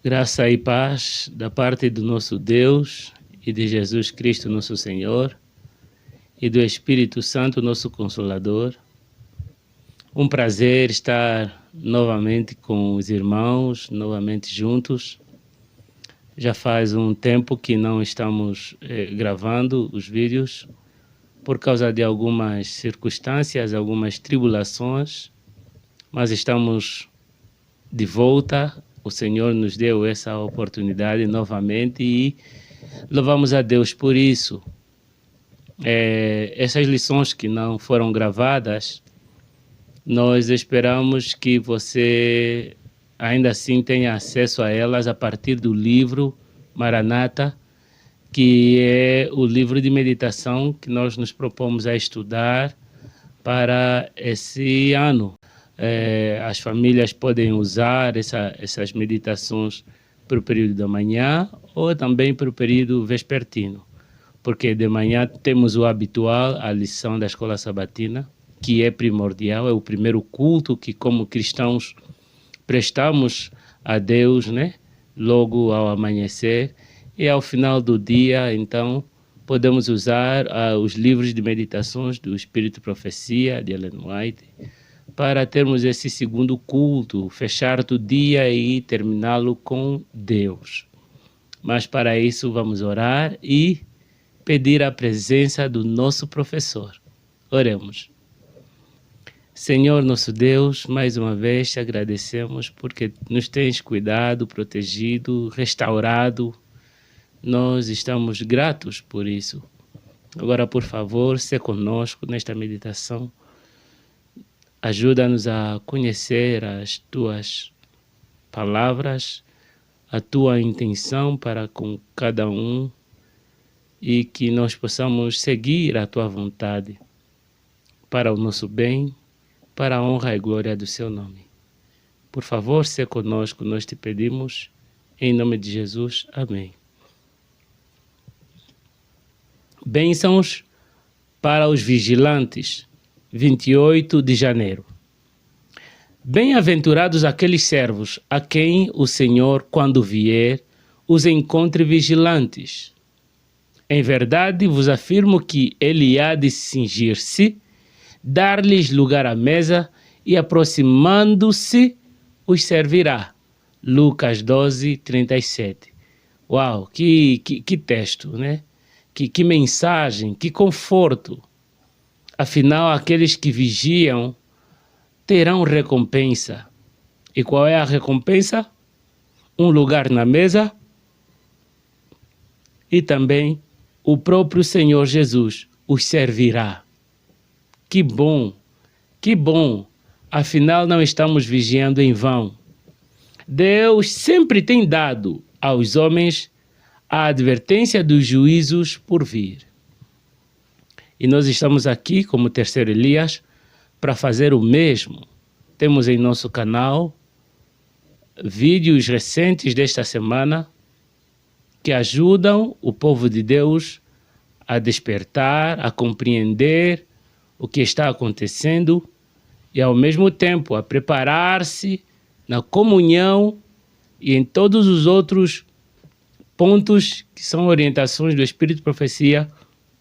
Graça e paz da parte do nosso Deus e de Jesus Cristo, nosso Senhor, e do Espírito Santo, nosso Consolador. Um prazer estar novamente com os irmãos, novamente juntos. Já faz um tempo que não estamos gravando os vídeos por causa de algumas circunstâncias, algumas tribulações, mas estamos de volta. O Senhor nos deu essa oportunidade novamente e louvamos a Deus por isso. Essas lições que não foram gravadas, nós esperamos que você ainda assim tenha acesso a elas a partir do livro Maranata, que é o livro de meditação que nós nos propomos a estudar para esse ano. As famílias podem usar essas meditações para o período da manhã ou também para o período vespertino, porque de manhã temos o habitual, a lição da escola sabatina, que é primordial, é o primeiro culto que como cristãos prestamos a Deus, né? Logo ao amanhecer, e ao final do dia, então, podemos usar os livros de meditações do Espírito Profecia, de Ellen White, para termos esse segundo culto, fechar o dia e terminá-lo com Deus. Mas para isso vamos orar e pedir a presença do nosso professor. Oremos. Senhor nosso Deus, mais uma vez te agradecemos porque nos tens cuidado, protegido, restaurado. Nós estamos gratos por isso. Agora, por favor, se conosco nesta meditação. Ajuda-nos a conhecer as tuas palavras, a tua intenção para com cada um e que nós possamos seguir a tua vontade para o nosso bem, para a honra e glória do seu nome. Por favor, se conosco, nós te pedimos, em nome de Jesus. Amém. Bênçãos para os vigilantes. 28 de janeiro. Bem-aventurados aqueles servos a quem o Senhor, quando vier, os encontre vigilantes. Em verdade vos afirmo que ele há de cingir-se, dar-lhes lugar à mesa e, aproximando-se, os servirá. Lucas 12, 37. Uau, que texto, né? Que mensagem, que conforto. Afinal, aqueles que vigiam terão recompensa. E qual é a recompensa? Um lugar na mesa e também o próprio Senhor Jesus os servirá. Que bom, que bom. Afinal, não estamos vigiando em vão. Deus sempre tem dado aos homens a advertência dos juízos por vir. E nós estamos aqui, como Terceiro Elias, para fazer o mesmo. Temos em nosso canal vídeos recentes desta semana que ajudam o povo de Deus a despertar, a compreender o que está acontecendo e, ao mesmo tempo, a preparar-se na comunhão e em todos os outros pontos que são orientações do Espírito Profecia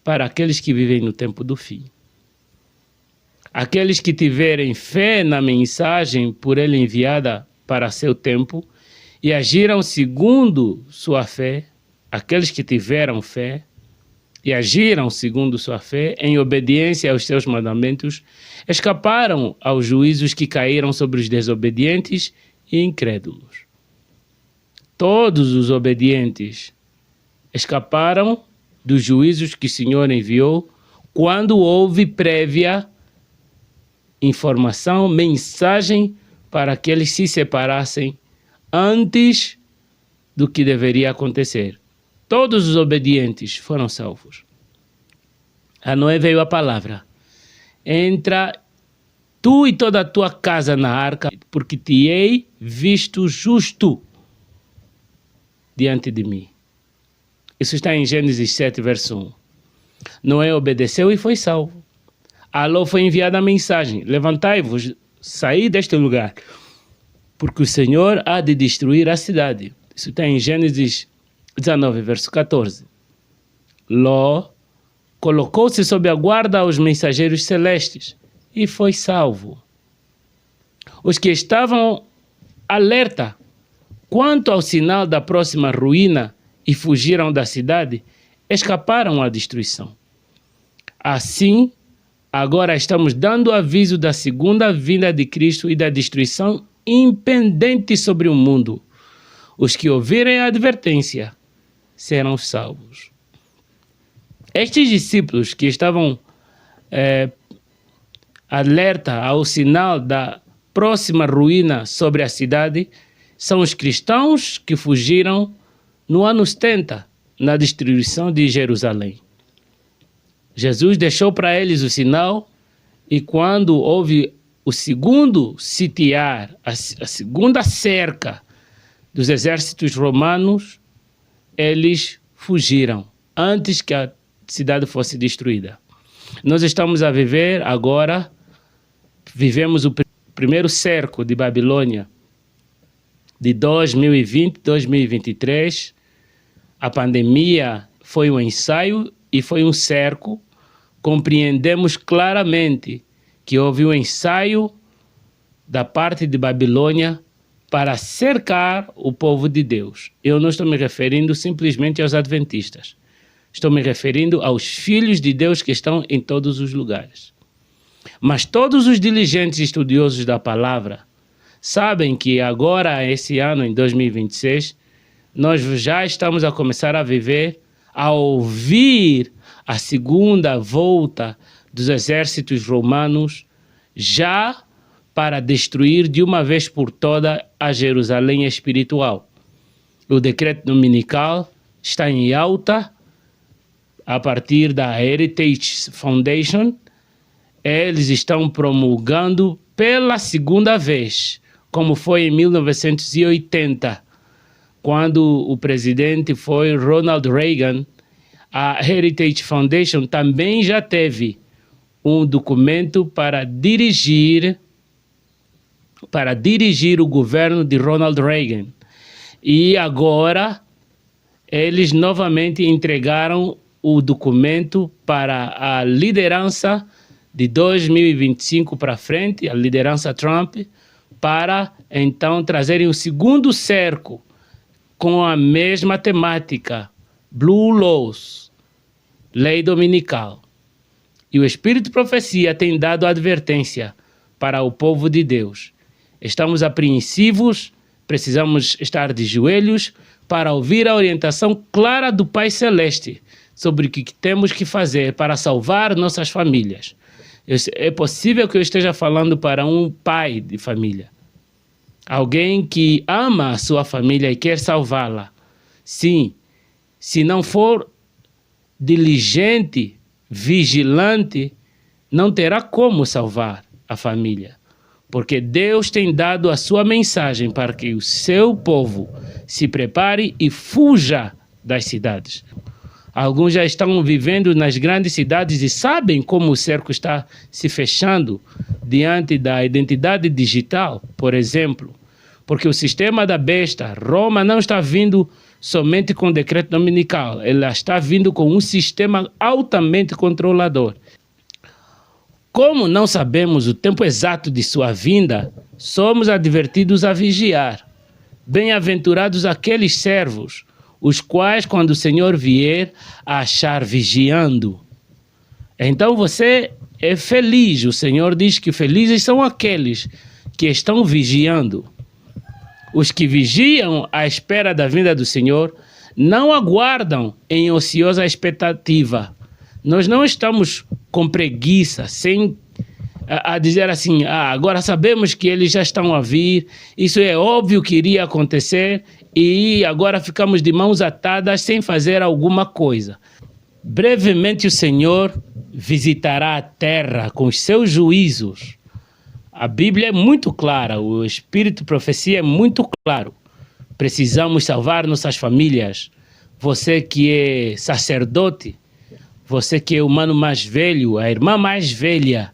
para aqueles que vivem no tempo do fim. Aqueles que tiverem fé na mensagem por ele enviada para seu tempo e agiram segundo sua fé, aqueles que tiveram fé e agiram segundo sua fé em obediência aos seus mandamentos, escaparam aos juízos que caíram sobre os desobedientes e incrédulos. Todos os obedientes escaparam dos juízos que o Senhor enviou quando houve prévia informação, mensagem para que eles se separassem antes do que deveria acontecer. Todos os obedientes foram salvos. A Noé veio a palavra: entra tu e toda a tua casa na arca, porque te hei visto justo diante de mim. Isso está em Gênesis 7, verso 1. Noé obedeceu e foi salvo. A Ló foi enviada a mensagem: levantai-vos, saí deste lugar, porque o Senhor há de destruir a cidade. Isso está em Gênesis 19, verso 14. Ló colocou-se sob a guarda aos mensageiros celestes e foi salvo. Os que estavam alerta quanto ao sinal da próxima ruína e fugiram da cidade, escaparam à destruição. Assim, agora estamos dando aviso da segunda vinda de Cristo e da destruição impendente sobre o mundo. Os que ouvirem a advertência serão salvos. Estes discípulos que estavam alerta ao sinal da próxima ruína sobre a cidade são os cristãos que fugiram no ano 70, na destruição de Jerusalém. Jesus deixou para eles o sinal e quando houve o segundo sitiar, a segunda cerca dos exércitos romanos, eles fugiram antes que a cidade fosse destruída. Nós estamos a viver agora, vivemos o primeiro cerco de Babilônia de 2020, 2023. A pandemia foi um ensaio e foi um cerco. Compreendemos claramente que houve um ensaio da parte de Babilônia para cercar o povo de Deus. Eu não estou me referindo simplesmente aos adventistas. Estou me referindo aos filhos de Deus que estão em todos os lugares. Mas todos os diligentes estudiosos da palavra sabem que agora, esse ano, em 2026, nós já estamos a começar a viver, a ouvir a segunda volta dos exércitos romanos, já para destruir de uma vez por toda a Jerusalém espiritual. O decreto dominical está em alta a partir da Heritage Foundation. Eles estão promulgando pela segunda vez, como foi em 1980, quando o presidente foi Ronald Reagan. A Heritage Foundation também já teve um documento para dirigir o governo de Ronald Reagan. E agora eles novamente entregaram o documento para a liderança de 2025 para frente, a liderança Trump, para então trazerem o segundo cerco com a mesma temática, Blue Laws, lei dominical. E o Espírito de Profecia tem dado advertência para o povo de Deus. Estamos apreensivos, precisamos estar de joelhos para ouvir a orientação clara do Pai Celeste sobre o que temos que fazer para salvar nossas famílias. É possível que eu esteja falando para um pai de família, alguém que ama a sua família e quer salvá-la. Sim, se não for diligente, vigilante, não terá como salvar a família. Porque Deus tem dado a sua mensagem para que o seu povo se prepare e fuja das cidades. Alguns já estão vivendo nas grandes cidades e sabem como o cerco está se fechando diante da identidade digital, por exemplo. Porque o sistema da besta, Roma, não está vindo somente com decreto dominical, ela está vindo com um sistema altamente controlador. Como não sabemos o tempo exato de sua vinda, somos advertidos a vigiar. Bem-aventurados aqueles servos, os quais, quando o Senhor vier, a achar vigiando. Então você é feliz. O Senhor diz que felizes são aqueles que estão vigiando. Os que vigiam à espera da vinda do Senhor não aguardam em ociosa expectativa. Nós não estamos com preguiça, sem a dizer assim, agora sabemos que eles já estão a vir, isso é óbvio que iria acontecer e agora ficamos de mãos atadas sem fazer alguma coisa. Brevemente o Senhor visitará a terra com os seus juízos. A Bíblia é muito clara, o Espírito de Profecia é muito claro. Precisamos salvar nossas famílias. Você que é sacerdote, você que é o mano mais velho, a irmã mais velha,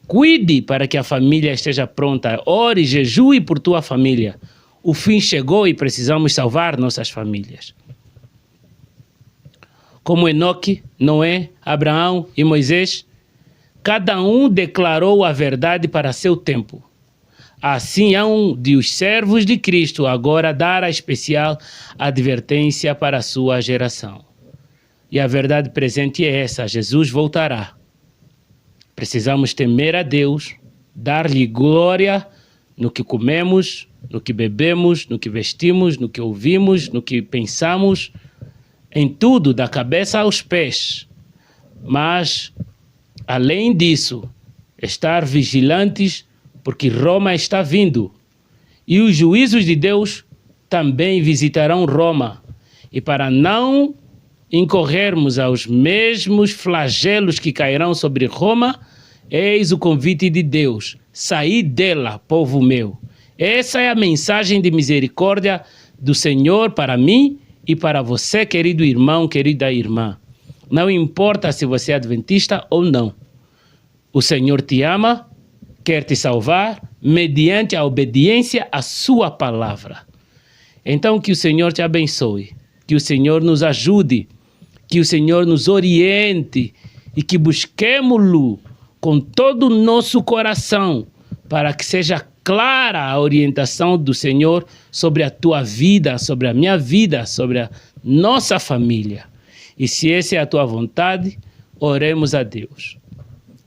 cuide para que a família esteja pronta. Ore, jejue por tua família. o fim chegou e precisamos salvar nossas famílias. Como Enoque, Noé, Abraão e Moisés, cada um declarou a verdade para seu tempo. Assim há um dos servos de Cristo agora dar a especial advertência para a sua geração. E a verdade presente é essa: Jesus voltará. Precisamos temer a Deus, dar-lhe glória no que comemos, no que bebemos, no que vestimos, no que ouvimos, no que pensamos, em tudo, da cabeça aos pés. Mas, além disso, estar vigilantes, porque Roma está vindo. E os juízos de Deus também visitarão Roma. E para não incorrermos aos mesmos flagelos que cairão sobre Roma, eis o convite de Deus: saí dela, povo meu. Essa é a mensagem de misericórdia do Senhor para mim e para você, querido irmão, querida irmã. Não importa se você é adventista ou não. O Senhor te ama, quer te salvar, mediante a obediência à sua palavra. Então que o Senhor te abençoe, que o Senhor nos ajude, que o Senhor nos oriente e que busquemo-lo com todo o nosso coração, para que seja clara a orientação do Senhor sobre a tua vida, sobre a minha vida, sobre a nossa família. E se essa é a tua vontade, oremos a Deus.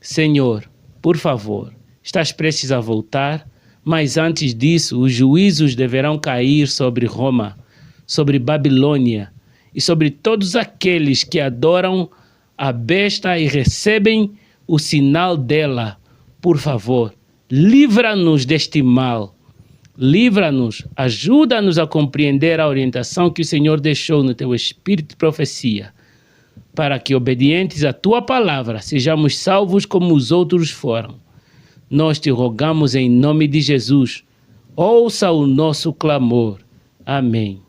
Senhor, por favor, estás prestes a voltar, mas antes disso os juízos deverão cair sobre Roma, sobre Babilônia e sobre todos aqueles que adoram a besta e recebem o sinal dela. Por favor, livra-nos deste mal. Livra-nos, ajuda-nos a compreender a orientação que o Senhor deixou no teu espírito de profecia, para que, obedientes à tua palavra, sejamos salvos como os outros foram. Nós te rogamos em nome de Jesus. Ouça o nosso clamor. Amém.